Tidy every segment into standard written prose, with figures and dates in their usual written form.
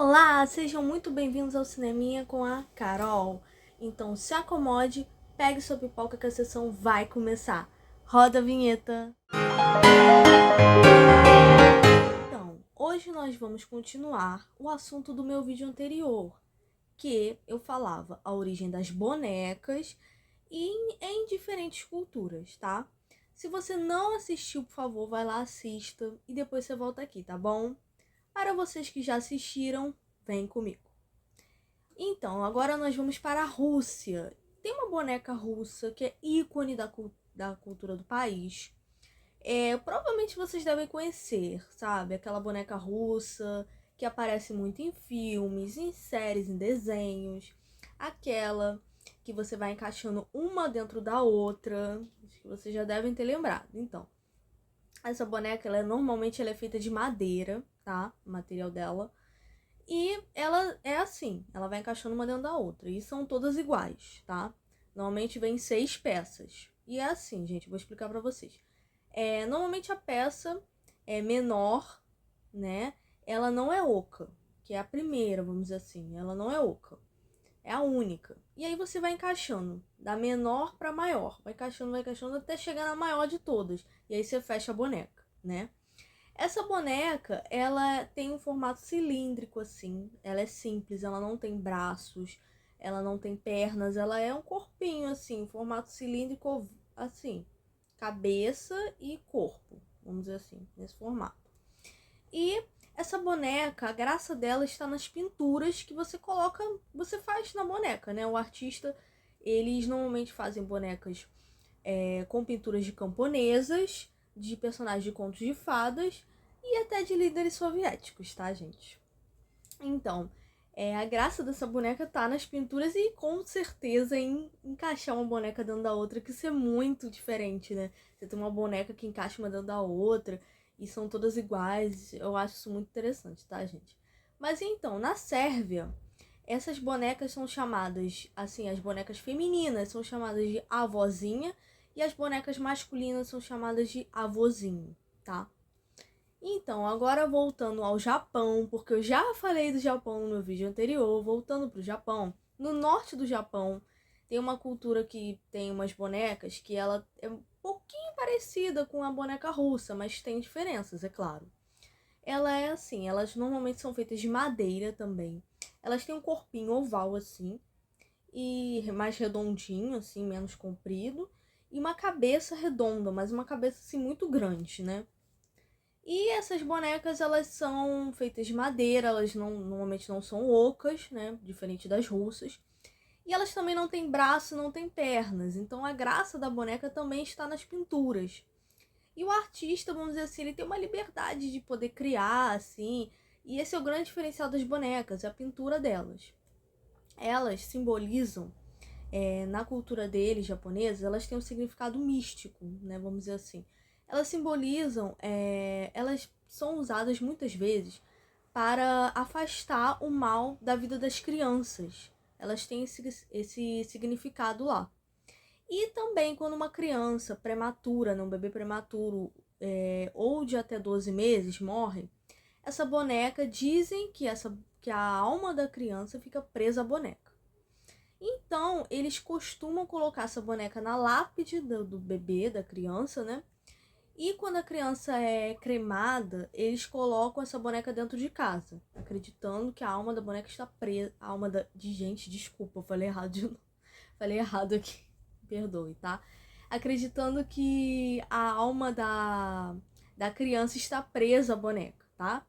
Olá, sejam muito bem-vindos ao Cineminha com a Carol. Então se acomode, pegue sua pipoca que a sessão vai começar. Roda a vinheta! Então, hoje nós vamos continuar o assunto do meu vídeo anterior, que eu falava a origem das bonecas em diferentes culturas, tá? Se você não assistiu, por favor, vai lá, assista e depois você volta aqui, tá bom? Para vocês que já assistiram, vem comigo. Então, agora nós vamos para a Rússia. Tem uma boneca russa que é ícone da cultura do país. Provavelmente vocês devem conhecer, sabe? Aquela boneca russa que aparece muito em filmes, em séries, em desenhos. Aquela que você vai encaixando uma dentro da outra. Acho que vocês já devem ter lembrado. Então, essa boneca, normalmente ela é feita de madeira, tá? O material dela. E ela é assim, ela vai encaixando uma dentro da outra. E são todas iguais, tá? Normalmente vem 6 peças. E é assim, gente, vou explicar pra vocês. Normalmente a peça é menor, né? Ela não é oca, que é a primeira, vamos dizer assim. Ela não é oca. É a única. E aí você vai encaixando da menor pra maior. Vai encaixando até chegar na maior de todas. E aí você fecha a boneca, né? Essa boneca, ela tem um formato cilíndrico, assim. Ela é simples, ela não tem braços, ela não tem pernas. Ela é um corpinho, assim, formato cilíndrico, assim. Cabeça e corpo, vamos dizer assim, nesse formato. E essa boneca, a graça dela está nas pinturas que você coloca, você faz na boneca, né? O artista, eles normalmente fazem bonecas com pinturas de camponesas, de personagens de contos de fadas e até de líderes soviéticos, tá, gente? Então, a graça dessa boneca tá nas pinturas e com certeza em encaixar uma boneca dentro da outra, que isso é muito diferente, né? Você tem uma boneca que encaixa uma dentro da outra e são todas iguais. Eu acho isso muito interessante, tá, gente? Mas então, na Sérvia, essas bonecas são chamadas, assim, as bonecas femininas são chamadas de avózinha e as bonecas masculinas são chamadas de avôzinho, tá? Então, agora voltando ao Japão, porque eu já falei do Japão no meu vídeo anterior, voltando pro Japão, no norte do Japão tem uma cultura que tem umas bonecas que ela é um pouquinho parecida com a boneca russa, mas tem diferenças, é claro. Ela é assim, elas normalmente são feitas de madeira também. Elas têm um corpinho oval assim, e mais redondinho, assim, menos comprido, e uma cabeça redonda, mas uma cabeça assim muito grande, né? E essas bonecas, elas são feitas de madeira, elas normalmente não são ocas, né? Diferente das russas. E elas também não têm braço, não têm pernas. Então a graça da boneca também está nas pinturas. E o artista, vamos dizer assim, ele tem uma liberdade de poder criar, assim. E esse é o grande diferencial das bonecas, é a pintura delas. Elas simbolizam, na cultura deles, japonesa, elas têm um significado místico, né? Vamos dizer assim. Elas simbolizam, elas são usadas muitas vezes para afastar o mal da vida das crianças. Elas têm esse significado lá. E também quando uma criança prematura, um bebê prematuro, ou de até 12 meses morre, essa boneca, dizem que a alma da criança fica presa à boneca. Então, eles costumam colocar essa boneca na lápide do bebê, da criança, né? E quando a criança é cremada, eles colocam essa boneca dentro de casa, acreditando que a alma da boneca está presa. A alma de gente, desculpa, eu falei errado de novo. Falei errado aqui. Perdoe, tá? Acreditando que a alma da criança está presa à boneca, tá?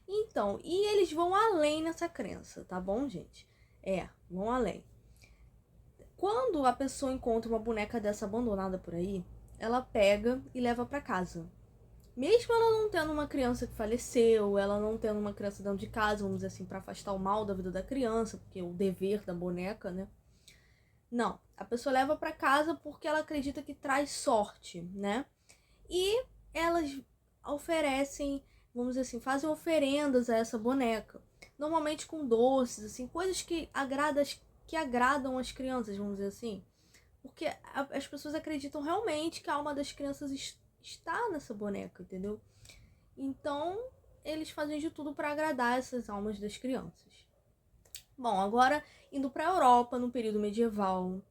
Então, e eles vão além nessa crença, tá bom, gente? Vão além. Quando a pessoa encontra uma boneca dessa abandonada por aí, ela pega e leva para casa. Mesmo ela não tendo uma criança que faleceu, ela não tendo uma criança dentro de casa, vamos dizer assim, para afastar o mal da vida da criança, porque é o dever da boneca, né? Não, a pessoa leva para casa porque ela acredita que traz sorte, né? E elas oferecem, vamos dizer assim, fazem oferendas a essa boneca. Normalmente com doces, assim, coisas que agradam as crianças, vamos dizer assim. Porque as pessoas acreditam realmente que a alma das crianças está nessa boneca, entendeu? Então, eles fazem de tudo para agradar essas almas das crianças. Bom, agora indo para a Europa no período medieval.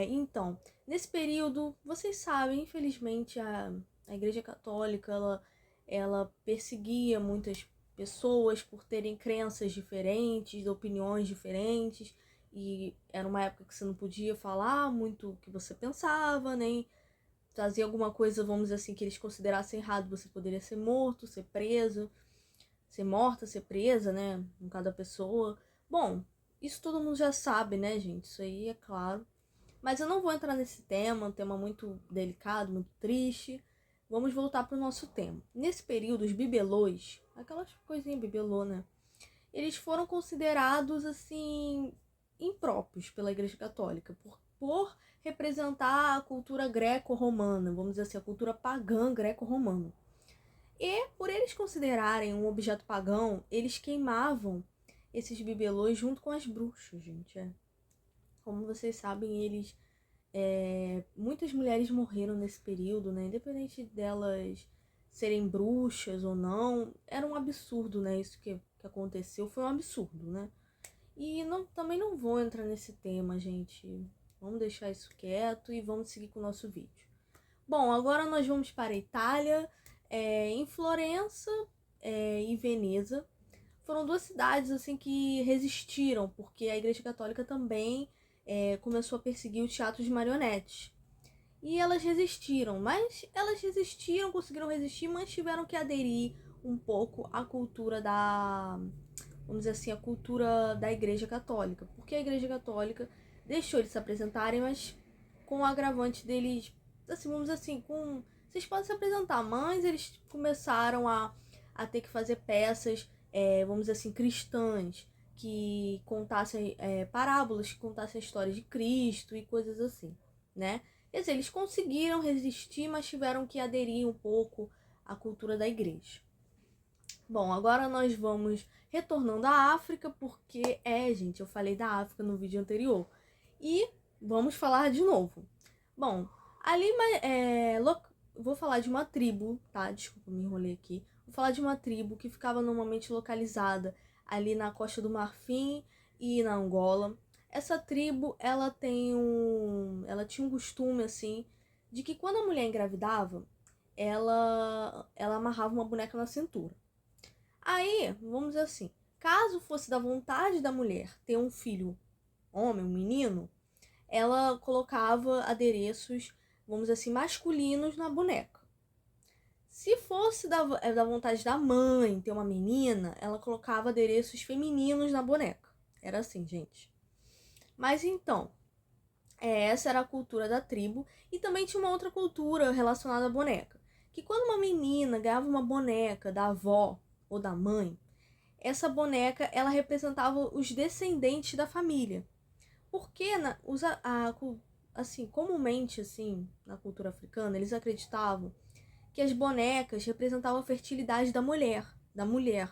Então, nesse período, vocês sabem, infelizmente, a Igreja Católica, ela perseguia muitas pessoas por terem crenças diferentes, opiniões diferentes, e era uma época que você não podia falar muito o que você pensava, nem fazer alguma coisa, vamos dizer assim, que eles considerassem errado. Você poderia ser morto, ser preso, ser morta, ser presa, né, em cada pessoa. Bom, isso todo mundo já sabe, né, gente? Isso aí é claro. Mas eu não vou entrar nesse tema, um tema muito delicado, muito triste. Vamos voltar para o nosso tema. Nesse período, os bibelôs, aquelas coisinhas bibelô, né? Eles foram considerados, assim, impróprios pela Igreja Católica, por representar a cultura greco-romana, vamos dizer assim, a cultura pagã greco-romana. E por eles considerarem um objeto pagão, eles queimavam esses bibelôs junto com as bruxas, gente. Como vocês sabem, muitas mulheres morreram nesse período, né? Independente delas serem bruxas ou não, era um absurdo, né? Isso que aconteceu foi um absurdo, né? E também não vou entrar nesse tema, gente. Vamos deixar isso quieto e vamos seguir com o nosso vídeo. Bom, agora nós vamos para a Itália. Em Florença e Veneza foram duas cidades assim que resistiram, porque a Igreja Católica também começou a perseguir o teatro de marionetes. E elas resistiram, conseguiram resistir, mas tiveram que aderir um pouco à cultura vamos dizer assim, a cultura da Igreja Católica. Porque a Igreja Católica deixou eles se apresentarem, mas com o agravante deles, assim, vamos dizer assim, vocês podem se apresentar, mas eles começaram a ter que fazer peças, vamos dizer assim, cristãs, que contassem parábolas, que contassem a história de Cristo e coisas assim, né? Quer dizer, eles conseguiram resistir, mas tiveram que aderir um pouco à cultura da igreja. Bom, agora nós vamos retornando à África, porque gente, eu falei da África no vídeo anterior. E vamos falar de novo. Bom, ali vou falar de uma tribo, tá? Desculpa, me enrolei aqui. Vou falar de uma tribo que ficava normalmente localizada ali na Costa do Marfim e na Angola. Essa tribo, ela tinha um costume, assim, de que quando a mulher engravidava, ela amarrava uma boneca na cintura. Aí, vamos dizer assim, caso fosse da vontade da mulher ter um filho homem, um menino, ela colocava adereços, vamos dizer assim, masculinos na boneca. Se fosse da vontade da mãe ter uma menina, ela colocava adereços femininos na boneca. Era assim, gente. Mas então, essa era a cultura da tribo. E também tinha uma outra cultura relacionada à boneca. Que quando uma menina ganhava uma boneca da avó ou da mãe, essa boneca ela representava os descendentes da família. Porque assim, comumente assim, na cultura africana, eles acreditavam que as bonecas representavam a fertilidade da mulher.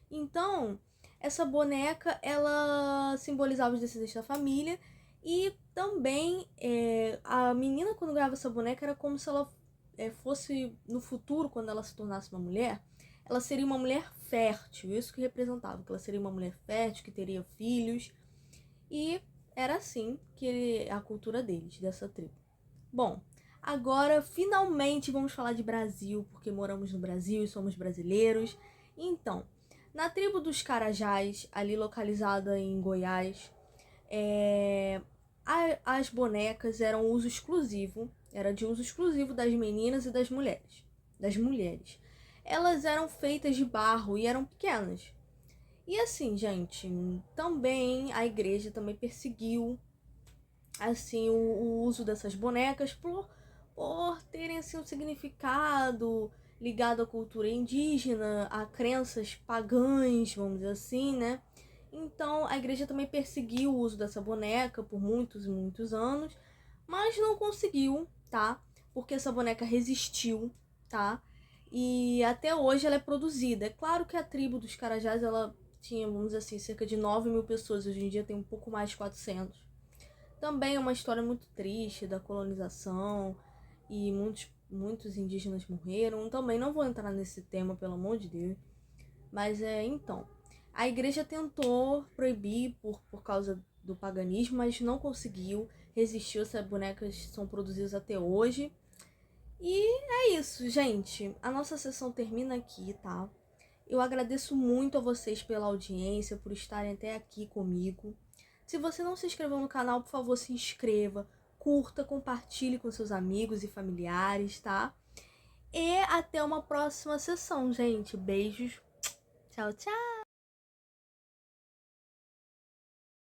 Então, essa boneca ela simbolizava os descendentes da família. E também a menina, quando ganhava essa boneca, era como se ela fosse no futuro, quando ela se tornasse uma mulher, ela seria uma mulher fértil. Isso que representava, que ela seria uma mulher fértil, que teria filhos. E era assim que a cultura deles, dessa tribo. Bom, agora finalmente vamos falar de Brasil, porque moramos no Brasil e somos brasileiros. Então, na tribo dos Carajás, ali localizada em Goiás, as bonecas eram uso exclusivo, era de uso exclusivo das meninas e das mulheres. Elas eram feitas de barro e eram pequenas. E assim, gente, também a igreja também perseguiu assim o uso dessas bonecas por terem assim um significado ligado à cultura indígena, a crenças pagãs, vamos dizer assim, né? Então a igreja também perseguiu o uso dessa boneca por muitos e muitos anos, mas não conseguiu, tá? Porque essa boneca resistiu, tá? E até hoje ela é produzida. É claro que a tribo dos Carajás, ela tinha, vamos dizer assim, cerca de 9.000 pessoas. Hoje em dia tem um pouco mais de 400. Também é uma história muito triste da colonização e muitos indígenas morreram. Também não vou entrar nesse tema, pelo amor de Deus. Mas então, a igreja tentou proibir por causa do paganismo, mas não conseguiu, resistiu. Essas bonecas são produzidas até hoje. E é isso, gente. A nossa sessão termina aqui, tá? Eu agradeço muito a vocês pela audiência, por estarem até aqui comigo. Se você não se inscreveu no canal, por favor, se inscreva, curta, compartilhe com seus amigos e familiares, tá? E até uma próxima sessão, gente. Beijos. Tchau, tchau.